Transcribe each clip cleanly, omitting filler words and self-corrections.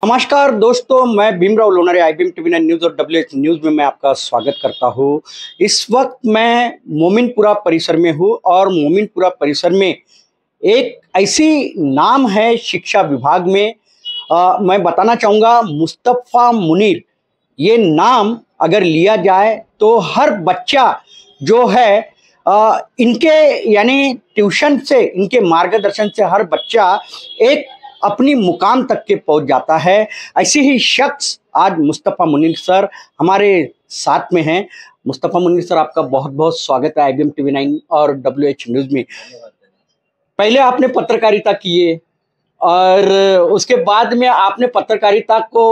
नमस्कार दोस्तों, मैं Bhimrao Lonare IBM TV9 news और WH न्यूज़ में मैं आपका स्वागत करता हूँ। इस वक्त मैं मोमिनपुरा परिसर में हूँ और मोमिनपुरा परिसर में एक ऐसी नाम है शिक्षा विभाग में, मैं बताना चाहूँगा मुस्तफ़ा मुनीर। ये नाम अगर लिया जाए तो हर बच्चा जो है इनके यानी ट्यूशन से, इनके मार्गदर्शन से हर बच्चा एक अपनी मुकाम तक के पहुंच जाता है। ऐसे ही शख्स आज मुस्तफ़ा मुनीर सर हमारे साथ में हैं। मुस्तफ़ा मुनीर सर, आपका बहुत बहुत स्वागत है IBM TV9 और WH न्यूज़ में। पहले आपने पत्रकारिता किए और उसके बाद में आपने पत्रकारिता को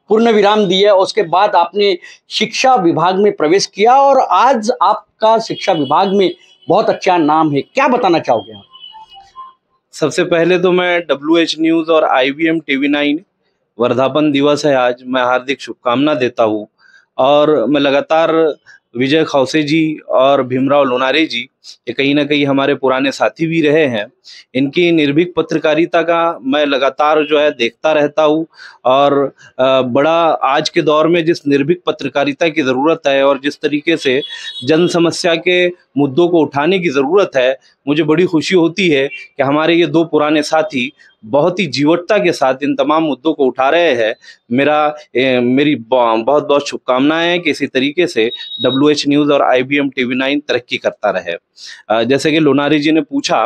पूर्ण विराम दिया, उसके बाद आपने शिक्षा विभाग में प्रवेश किया और आज आपका शिक्षा विभाग में बहुत अच्छा नाम है। क्या बताना चाहोगे आप? सबसे पहले तो मैं WH न्यूज़ और IBM TV9 वर्धापन दिवस है आज, मैं हार्दिक शुभकामना देता हूँ। और मैं लगातार विजय खौसे जी और भीमराव लोनारे जी, ये कहीं ना कहीं हमारे पुराने साथी भी रहे हैं, इनकी निर्भीक पत्रकारिता का मैं लगातार जो है देखता रहता हूँ। और बड़ा आज के दौर में जिस निर्भीक पत्रकारिता की ज़रूरत है और जिस तरीके से जन समस्या के मुद्दों को उठाने की ज़रूरत है, मुझे बड़ी खुशी होती है कि हमारे ये दो पुराने साथी बहुत ही जीवटता के साथ इन तमाम मुद्दों को उठा रहे हैं। मेरी बहुत बहुत शुभकामनाएं हैं कि इसी तरीके से WH न्यूज़ और IBM TV9 तरक्की करता रहे। जैसे कि लोनारे जी ने पूछा,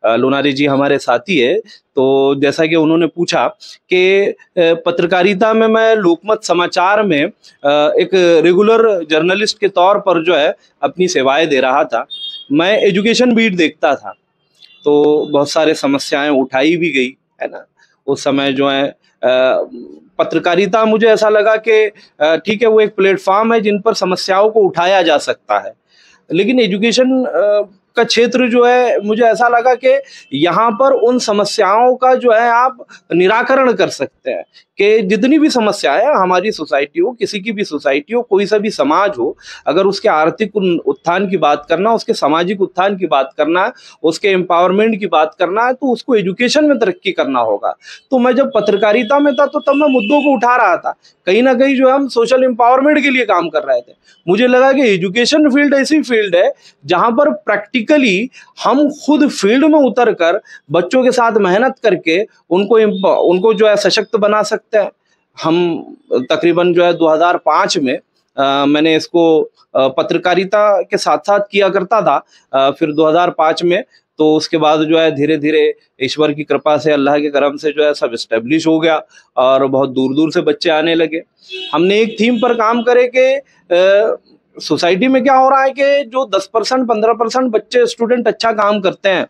लोनारे जी हमारे साथी है, तो जैसा कि उन्होंने पूछा कि पत्रकारिता में मैं लोकमत समाचार में एक रेगुलर जर्नलिस्ट के तौर पर जो है अपनी सेवाएं दे रहा था। मैं एजुकेशन बीट देखता था, तो बहुत सारे समस्याएं उठाई भी गई है ना। उस समय जो है पत्रकारिता, मुझे ऐसा लगा कि ठीक है, वो एक प्लेटफॉर्म है जिन पर समस्याओं को उठाया जा सकता है। लेकिन एजुकेशन का क्षेत्र जो है, मुझे ऐसा लगा कि यहाँ पर उन समस्याओं का जो है आप निराकरण कर सकते हैं कि जितनी भी समस्याएं हमारी सोसाइटी हो, किसी की भी सोसाइटी हो, कोई सा भी समाज हो, अगर उसके आर्थिक उत्थान की बात करना, उसके सामाजिक उत्थान की बात करना है, उसके एम्पावरमेंट की बात करना है, तो उसको एजुकेशन में तरक्की करना होगा। तो मैं जब पत्रकारिता में था तो तब मैं मुद्दों को उठा रहा था, कहीं ना कहीं जो है हम सोशल एम्पावरमेंट के लिए काम कर रहे थे। मुझे लगा कि एजुकेशन फील्ड ऐसी फील्ड है जहां पर प्रैक्टिकली हम खुद फील्ड में उतर कर बच्चों के साथ मेहनत करके उनको जो है सशक्त बना सकते हैं। हम तकरीबन जो है 2005 में मैंने इसको पत्रकारिता के साथ साथ किया करता था। फिर 2005 में तो उसके बाद जो है धीरे धीरे ईश्वर की कृपा से, अल्लाह के करम से जो है सब इस्टेब्लिश हो गया और बहुत दूर दूर से बच्चे आने लगे। हमने एक थीम पर काम करे कि सोसाइटी में क्या हो रहा है कि जो 10% 15% बच्चे स्टूडेंट अच्छा काम करते हैं,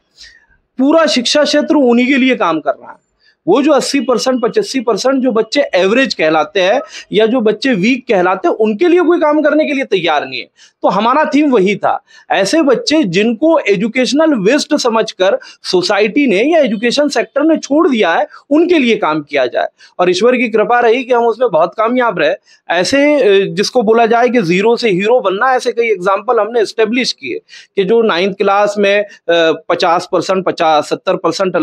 पूरा शिक्षा क्षेत्र उन्हीं के लिए काम कर रहा है। वो जो 80% 85% जो बच्चे एवरेज कहलाते हैं या जो बच्चे वीक कहलाते हैं, उनके लिए कोई काम करने के लिए तैयार नहीं है। तो हमारा थीम वही था, ऐसे बच्चे जिनको एजुकेशनल वेस्ट समझकर सोसाइटी ने या एजुकेशन सेक्टर ने छोड़ दिया है, उनके लिए काम किया जाए। और ईश्वर की कृपा रही कि हम उसमें बहुत कामयाब रहे। ऐसे जिसको बोला जाए कि जीरो से हीरो बनना, ऐसे कई एग्जाम्पल हमने एस्टेब्लिश किए कि जो 9th क्लास में 50%, 70%,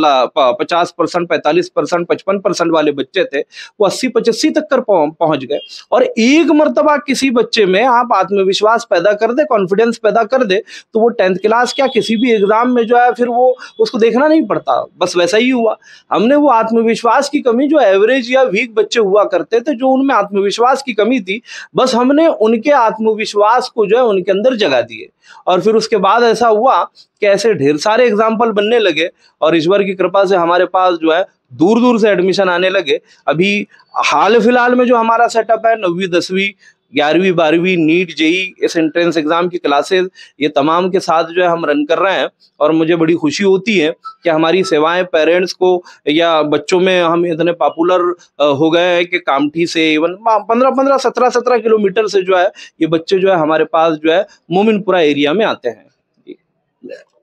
50%, 45%, 55% वाले बच्चे थे, वो 80-85 तक कर पहुंच गए। और एक मर्तबा किसी बच्चे में आप आत्मविश्वास पैदा कर दे, कॉन्फिडेंस पैदा कर दे, तो वो 10th क्लास क्या किसी भी एग्जाम में जो है फिर वो उसको देखना नहीं पड़ता। बस वैसा ही हुआ। हमने वो आत्मविश्वास की कमी, जो एवरेज या वीक बच्चे हुआ करते थे, जो उनमें आत्मविश्वास की कमी थी, बस हमने उनके आत्मविश्वास को जो है उनके अंदर जगा दिए। और फिर उसके बाद ऐसा हुआ कि ऐसे ढेर सारे एग्जाम्पल बनने लगे और ईश्वर की कृपा से हमारे पास जो है दूर दूर से एडमिशन आने लगे। अभी हाल फिलहाल में जो हमारा सेटअप है, 9वीं 10वीं 11वीं 12वीं नीट जेई इस एंट्रेंस एग्जाम की क्लासेस, ये तमाम के साथ जो है हम रन कर रहे हैं। और मुझे बड़ी खुशी होती है कि हमारी सेवाएं पेरेंट्स को या बच्चों में हम इतने पॉपुलर हो गए हैं कि कामठी से इवन 15-15 17-17 किलोमीटर से जो है ये बच्चे जो है हमारे पास जो है मोमिनपुरा एरिया में आते हैं।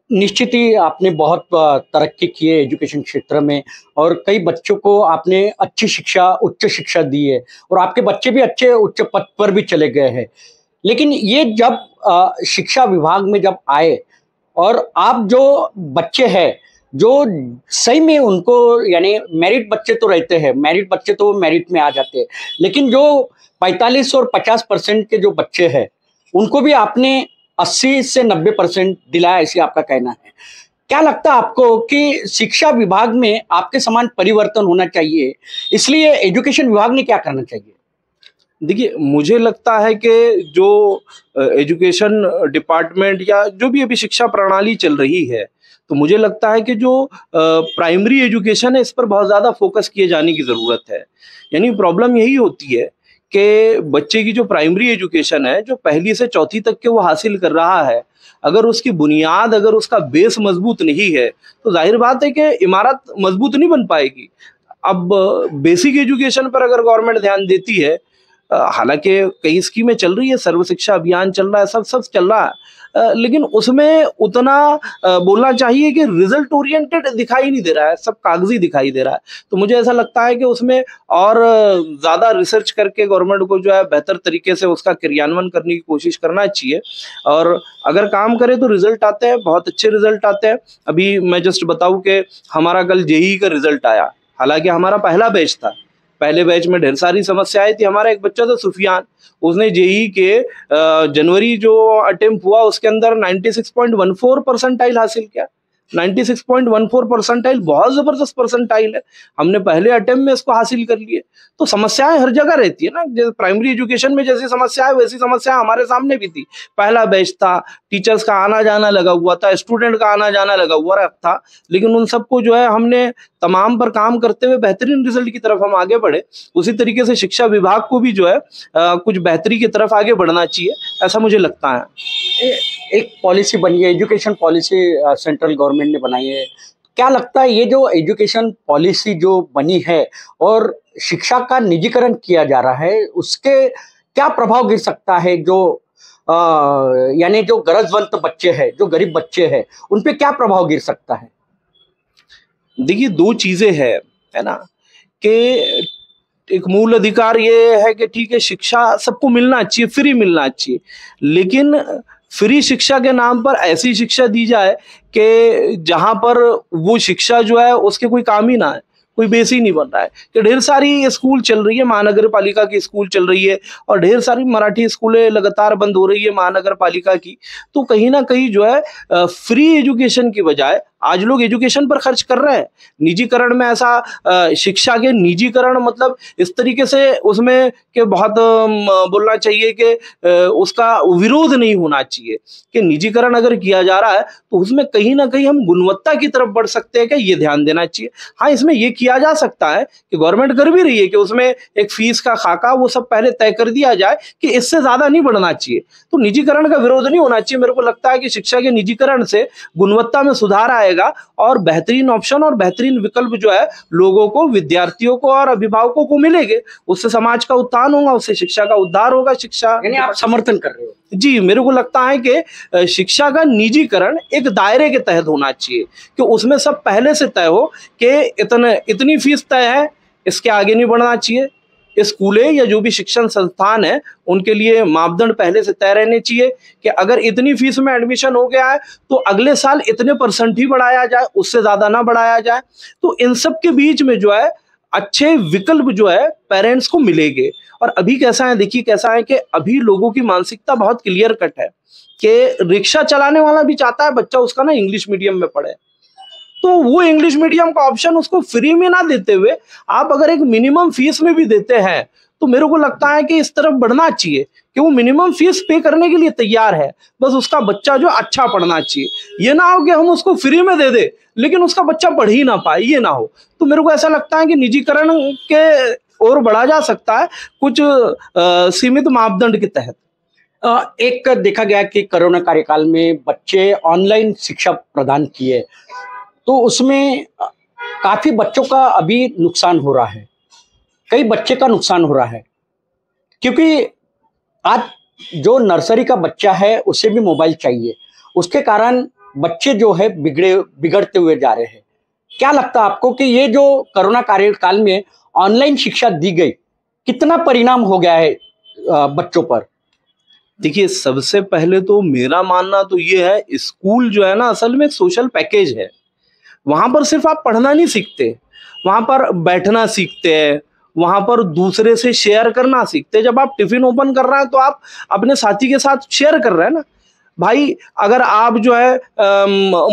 निश्चित ही आपने बहुत तरक्की की है एजुकेशन क्षेत्र में और कई बच्चों को आपने अच्छी शिक्षा, उच्च शिक्षा दी है और आपके बच्चे भी अच्छे उच्च पद पर भी चले गए हैं। लेकिन ये जब शिक्षा विभाग में जब आए और आप जो बच्चे हैं जो सही में उनको, यानी मेरिट बच्चे तो रहते हैं, मेरिट बच्चे तो मेरिट में आ जाते हैं, लेकिन जो 45 और 50% के जो बच्चे हैं उनको भी आपने 80 से 90% दिलाया, ऐसी आपका कहना है। क्या लगता है आपको कि शिक्षा विभाग में आपके समान परिवर्तन होना चाहिए, इसलिए एजुकेशन विभाग ने क्या करना चाहिए? देखिए, मुझे लगता है कि जो एजुकेशन डिपार्टमेंट या जो भी अभी शिक्षा प्रणाली चल रही है, तो मुझे लगता है कि जो प्राइमरी एजुकेशन है, इस पर बहुत ज़्यादा फोकस किए जाने की ज़रूरत है। यानी प्रॉब्लम यही होती है कि बच्चे की जो प्राइमरी एजुकेशन है, जो पहली से चौथी तक के वो हासिल कर रहा है, अगर उसकी बुनियाद, अगर उसका बेस मजबूत नहीं है, तो जाहिर बात है कि इमारत मजबूत नहीं बन पाएगी। अब बेसिक एजुकेशन पर अगर गवर्नमेंट ध्यान देती है, हालांकि कई स्कीमें चल रही है, सर्व शिक्षा अभियान चल रहा है, सब सब चल रहा है, लेकिन उसमें उतना बोलना चाहिए कि रिजल्ट ओरिएंटेड दिखाई नहीं दे रहा है, सब कागजी दिखाई दे रहा है। तो मुझे ऐसा लगता है कि उसमें और ज़्यादा रिसर्च करके गवर्नमेंट को जो है बेहतर तरीके से उसका क्रियान्वयन करने की कोशिश करना चाहिए, और अगर काम करे तो रिजल्ट आते हैं, बहुत अच्छे रिजल्ट आते हैं। अभी मैं जस्ट बताऊं कि हमारा कल जेईई का रिजल्ट आया, हालांकि हमारा पहला बैच था, पहले बैच में ढेर सारी समस्याएं थी। हमारा एक बच्चा था सुफियान, उसने जेईई के जनवरी जो अटेम्प्ट हुआ उसके अंदर 96.14 परसेंटाइल हासिल किया। 96.14 परसेंटाइल बहुत जबरदस्त परसेंटाइल है, हमने पहले अटेम्प्ट में इसको हासिल कर लिए। तो समस्याएं हर जगह रहती है ना, जैसे प्राइमरी एजुकेशन में जैसी समस्याएं, वैसी समस्याएं हमारे सामने भी थी। पहला बैच था, टीचर्स का आना जाना लगा हुआ था, स्टूडेंट का आना जाना लगा हुआ था, लेकिन उन सबको जो है हमने तमाम पर काम करते हुए बेहतरीन रिजल्ट की तरफ हम आगे बढ़े। उसी तरीके से शिक्षा विभाग को भी जो है कुछ बेहतरी की तरफ आगे बढ़ना चाहिए, ऐसा मुझे लगता है। एक पॉलिसी बनी है, एजुकेशन पॉलिसी सेंट्रल गवर्नमेंट ने बनाई है। क्या लगता है ये जो एजुकेशन पॉलिसी जो बनी है और शिक्षा का निजीकरण किया जा रहा है, उसके क्या प्रभाव गिर सकता है? जो यानी जो गरजवंत बच्चे हैं, जो गरीब बच्चे हैं, उन पे क्या प्रभाव गिर सकता है? देखिए, दो चीजें है ना, कि एक मूल अधिकार ये है कि ठीक है, शिक्षा सबको मिलना चाहिए, फ्री मिलना चाहिए, लेकिन फ्री शिक्षा के नाम पर ऐसी शिक्षा दी जाए कि जहां पर वो शिक्षा जो है उसके कोई काम ही ना है, कोई बेस ही नहीं बन रहा है। कि ढेर सारी स्कूल चल रही है, महानगर पालिका की स्कूल चल रही है, और ढेर सारी मराठी स्कूलें लगातार बंद हो रही है महानगर पालिका की। तो कहीं ना कहीं जो है फ्री एजुकेशन की बजाय आज लोग एजुकेशन पर खर्च कर रहे हैं, निजीकरण में। ऐसा शिक्षा के निजीकरण मतलब इस तरीके से उसमें कि बहुत बोलना चाहिए कि उसका विरोध नहीं होना चाहिए, कि निजीकरण अगर किया जा रहा है तो उसमें कहीं ना कहीं हम गुणवत्ता की तरफ बढ़ सकते हैं, कि ये ध्यान देना चाहिए। हाँ, इसमें ये किया जा सकता है कि गवर्नमेंट कर भी रही है कि उसमें एक फीस का खाका वो सब पहले तय कर दिया जाए कि इससे ज्यादा नहीं बढ़ना चाहिए। तो निजीकरण का विरोध नहीं होना चाहिए। मेरे को लगता है कि शिक्षा के निजीकरण से गुणवत्ता में सुधार आएगा, और बेहतरीन ऑप्शन और बेहतरीन विकल्प जो है लोगों को, विद्यार्थियों को और अभिभावकों को मिलेंगे। उससे समाज का उत्थान होगा, उससे शिक्षा का उद्धार होगा। शिक्षा, यानी आप समर्थन कर रहे हो? जी, मेरे को लगता है कि शिक्षा का निजीकरण एक दायरे के तहत होना चाहिए, कि उसमें सब पहले से तय हो कि इतनी फीस तय है, इसके आगे नहीं बढ़ना चाहिए। स्कूलें या जो भी शिक्षण संस्थान है उनके लिए मापदंड पहले से तय रहने चाहिए कि अगर इतनी फीस में एडमिशन हो गया है तो अगले साल इतने परसेंट ही बढ़ाया जाए, उससे ज्यादा ना बढ़ाया जाए। तो इन सब के बीच में जो है अच्छे विकल्प जो है पेरेंट्स को मिलेंगे। और अभी कैसा है, देखिए कैसा है कि अभी लोगों की मानसिकता बहुत क्लियर कट है कि रिक्शा चलाने वाला भी चाहता है बच्चा उसका ना इंग्लिश मीडियम में पढ़े, तो वो इंग्लिश मीडियम का ऑप्शन उसको फ्री में ना देते हुए आप अगर एक मिनिमम फीस में भी देते हैं, तो मेरे को लगता है कि इस तरफ बढ़ना चाहिए कि वो मिनिमम फीस पे करने के लिए तैयार है, बस उसका बच्चा जो अच्छा पढ़ना चाहिए। ये ना हो कि हम उसको फ्री में दे दे लेकिन उसका बच्चा पढ़ ही ना पाए, ये ना हो। तो मेरे को ऐसा लगता है कि निजीकरण के और बढ़ा जा सकता है कुछ सीमित मापदंड के तहत। एक देखा गया कि कोरोना कार्यकाल में बच्चे ऑनलाइन शिक्षा प्रदान किए, तो उसमें काफी बच्चों का अभी नुकसान हो रहा है, कई बच्चे का नुकसान हो रहा है, क्योंकि आज जो नर्सरी का बच्चा है उसे भी मोबाइल चाहिए, उसके कारण बच्चे जो है बिगड़ते हुए जा रहे हैं। क्या लगता है आपको कि ये जो कोरोना कार्यकाल में ऑनलाइन शिक्षा दी गई, कितना परिणाम हो गया है बच्चों पर? देखिए, सबसे पहले तो मेरा मानना तो ये है, स्कूल जो है ना असल में एक सोशल पैकेज है। वहां पर सिर्फ आप पढ़ना नहीं सीखते, वहां पर बैठना सीखते हैं, वहां पर दूसरे से शेयर करना सीखते हैं। जब आप टिफिन ओपन कर रहे हैं तो आप अपने साथी के साथ शेयर कर रहे हैं ना भाई। अगर आप जो है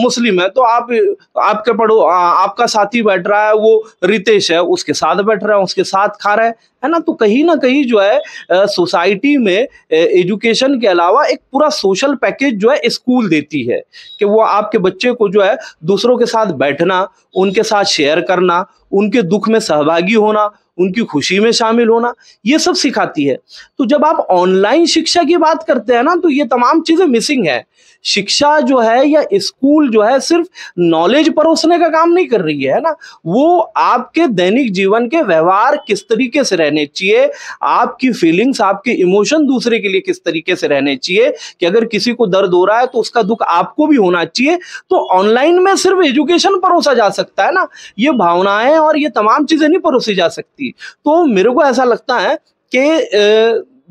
मुस्लिम है तो आपके पढ़ो आपका साथी बैठ रहा है, वो रितेश है, उसके साथ बैठ रहा है, उसके साथ खा रहा है ना। तो कहीं ना कहीं जो है सोसाइटी में एजुकेशन के अलावा एक पूरा सोशल पैकेज जो है स्कूल देती है कि वो आपके बच्चे को जो है दूसरों के साथ बैठना, उनके साथ शेयर करना, उनके दुख में सहभागी होना, उनकी खुशी में शामिल होना, ये सब सिखाती है। तो जब आप ऑनलाइन शिक्षा की बात करते हैं ना तो ये तमाम चीजें मिसिंग है। शिक्षा जो है या स्कूल जो है सिर्फ नॉलेज परोसने का काम नहीं कर रही है ना, वो आपके दैनिक जीवन के व्यवहार किस तरीके से रहने चाहिए, आपकी फीलिंग्स, आपके इमोशन दूसरे के लिए किस तरीके से रहने चाहिए, कि अगर किसी को दर्द हो रहा है तो उसका दुख आपको भी होना चाहिए। तो ऑनलाइन में सिर्फ एजुकेशन परोसा जा सकता है ना, ये भावनाएं और ये तमाम चीजें नहीं परोसी जा सकती। तो मेरे को ऐसा लगता है कि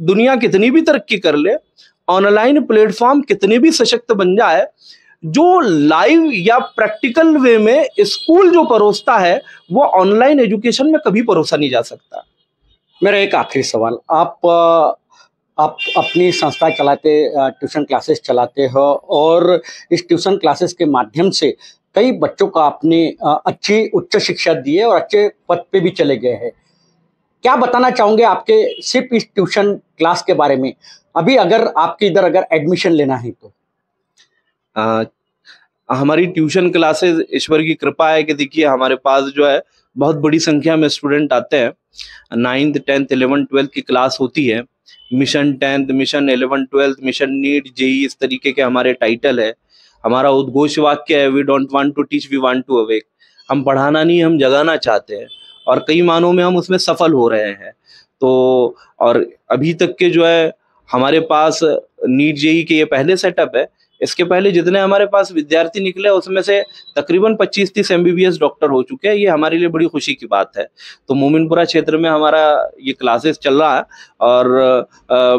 दुनिया कितनी भी तरक्की कर ले, ऑनलाइन प्लेटफॉर्म कितने भी सशक्त बन जाए, जो लाइव या प्रैक्टिकल वे में स्कूल जो परोसता है वो ऑनलाइन एजुकेशन में कभी परोसा नहीं जा सकता। मेरा एक आखिरी सवाल, आप अपनी संस्था चलाते, ट्यूशन क्लासेस चलाते हो और इस ट्यूशन क्लासेस के माध्यम से कई बच्चों को आपने अच्छी उच्च शिक्षा दी है और अच्छे पद पे भी चले गए हैं। क्या बताना चाहोगे आपके सिर्फ इस ट्यूशन क्लास के बारे में? अभी अगर आपके इधर अगर एडमिशन लेना है तो हमारी ट्यूशन क्लासेस ईश्वर की कृपा है कि देखिए हमारे पास जो है बहुत बड़ी संख्या में स्टूडेंट आते हैं। 9th 10th 11th 12th की क्लास होती है। Mission 10th, mission 11th 12th, mission NEET, JEE, इस तरीके के हमारे टाइटल है। हमारा उद्घोष वाक्य है, we don't want to teach, we want to awake. हम पढ़ाना नहीं, हम जगाना चाहते हैं और कई मानों में हम उसमें सफल हो रहे हैं। तो और अभी तक के जो है हमारे पास नीट जेई के ये पहले सेटअप है। इसके पहले जितने हमारे पास विद्यार्थी निकले उसमें से तकरीबन 25-30 MBBS डॉक्टर हो चुके हैं। ये हमारे लिए बड़ी खुशी की बात है। तो मोमिनपुरा क्षेत्र में हमारा ये क्लासेस चल रहा है और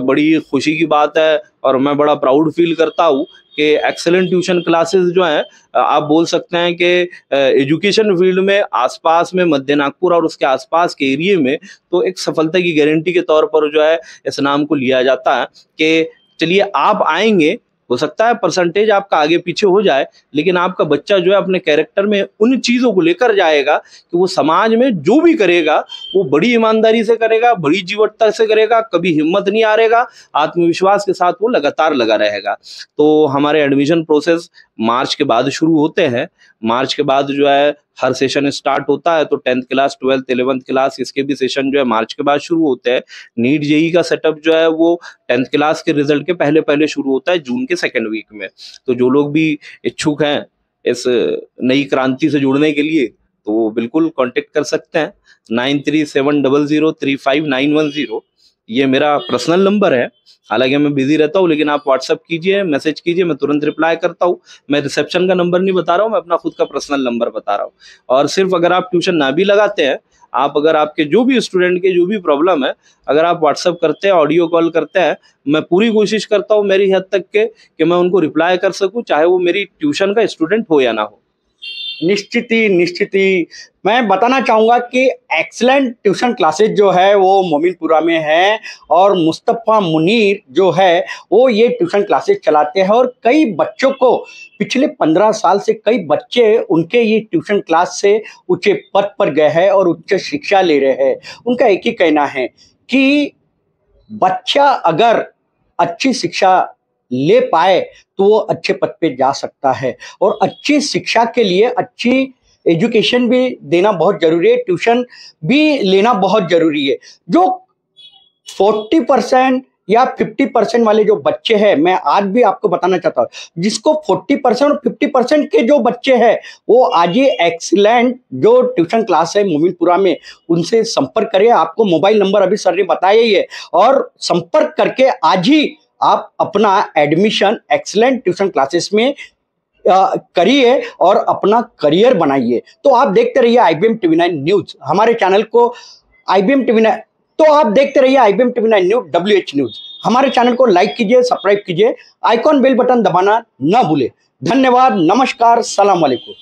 बड़ी खुशी की बात है और मैं बड़ा प्राउड फील करता हूँ कि एक्सेलेंट ट्यूशन क्लासेस जो हैं, आप बोल सकते हैं कि एजुकेशन फील्ड में आसपास में मध्य नागपुर और उसके आसपास के एरिया में तो एक सफलता की गारंटी के तौर पर जो है इस नाम को लिया जाता है कि चलिए आप आएंगे, हो सकता है परसेंटेज आपका आगे पीछे हो जाए, लेकिन आपका बच्चा जो है अपने कैरेक्टर में उन चीज़ों को लेकर जाएगा कि वो समाज में जो भी करेगा वो बड़ी ईमानदारी से करेगा, बड़ी जीवटता से करेगा, कभी हिम्मत नहीं हारेगा, आत्मविश्वास के साथ वो लगातार लगा रहेगा। तो हमारे एडमिशन प्रोसेस मार्च के बाद शुरू होते हैं। मार्च के बाद जो है हर सेशन स्टार्ट होता है। तो 10th class, 12th 11th class, इसके भी सेशन जो है मार्च के बाद शुरू होते हैं। नीट जेई का सेटअप जो है वो 10th क्लास के रिजल्ट के पहले पहले शुरू होता है जून के 2nd वीक में। तो जो लोग भी इच्छुक हैं इस नई क्रांति से जुड़ने के लिए तो वो बिल्कुल कांटेक्ट कर सकते हैं। 9370035910 ये मेरा पर्सनल नंबर है। हालांकि मैं बिजी रहता हूँ, लेकिन आप व्हाट्सअप कीजिए, मैसेज कीजिए, मैं तुरंत रिप्लाई करता हूँ। मैं रिसेप्शन का नंबर नहीं बता रहा हूँ, मैं अपना खुद का पर्सनल नंबर बता रहा हूँ। और सिर्फ अगर आप ट्यूशन ना भी लगाते हैं, आप अगर आपके जो भी स्टूडेंट के जो भी प्रॉब्लम है, अगर आप व्हाट्सअप करते हैं, ऑडियो कॉल करते हैं, मैं पूरी कोशिश करता हूँ मेरी हद तक के कि मैं उनको रिप्लाई कर सकूँ, चाहे वो मेरी ट्यूशन का स्टूडेंट हो या ना हो। निश्चित ही मैं बताना चाहूँगा कि एक्सीलेंट ट्यूशन क्लासेस जो है वो मोमिनपुरा में है और मुस्तफ़ा मुनीर जो है वो ये ट्यूशन क्लासेस चलाते हैं और कई बच्चों को पिछले 15 साल से कई बच्चे उनके ये ट्यूशन क्लास से ऊंचे पद पर गए हैं और उच्च शिक्षा ले रहे हैं। उनका एक ही कहना है कि बच्चा अगर अच्छी शिक्षा ले पाए तो वो अच्छे पद पे जा सकता है और अच्छी शिक्षा के लिए अच्छी एजुकेशन भी देना बहुत जरूरी है, ट्यूशन भी लेना बहुत जरूरी है। जो 40% या 50% वाले जो बच्चे हैं, मैं आज भी आपको बताना चाहता हूँ, जिसको 40% और 50% के जो बच्चे हैं वो आज ही एक्सीलेंट जो ट्यूशन क्लास है मोमिनपुरा में उनसे संपर्क करिए। आपको मोबाइल नंबर अभी सर ने बताया ही है और संपर्क करके आज ही आप अपना एडमिशन एक्सीलेंट ट्यूशन क्लासेस में करिए और अपना करियर बनाइए। तो आप देखते रहिए IBM TV9 न्यूज, हमारे चैनल को IBM TV9, तो आप देखते रहिए IBM TV9 news WH news. हमारे चैनल को लाइक कीजिए, सब्सक्राइब कीजिए, आइकॉन बेल बटन दबाना ना भूले। धन्यवाद, नमस्कार, सलाम वालेकुम।